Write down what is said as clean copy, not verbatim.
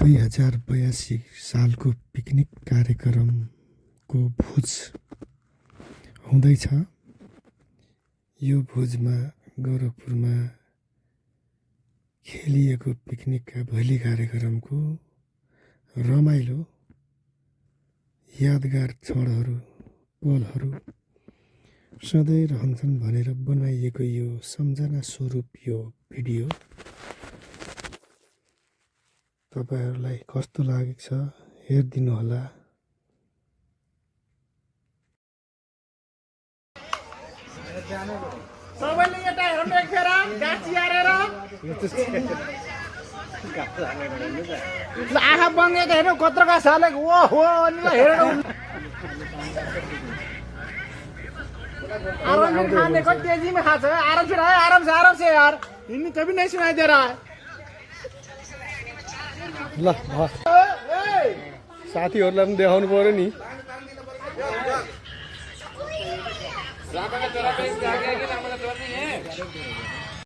2082 सालको पिकनिक कार्यक्रमको भोज हुँदैछ। यो भोजमा गोरखपुरमा खेलिएको पिकनिकका भोलि कार्यक्रमको रमाइलो यादगार क्षणहरू पलहरू सधैँ रहन्छन् भनेर बनाइएको यो सम्झना स्वरूप यो भिडियो तपाईहरुलाई कस्तो लागेको छ हेरिदिनु होला। सबैले एउटा हेर्नु एक फेरा गाछी हारेर आँखा बङ्गेको हेर्नु कत्रो गाछ हालेको ओहो अनिलाई हेरेर आराम से खाने को तेजी में खा सकते आराम से रहे आराम से यार इन्हीं कभी नहीं सुनाई दे रहा है। ल साथीहरुलाई पनि देखाउनु पर्यो नि।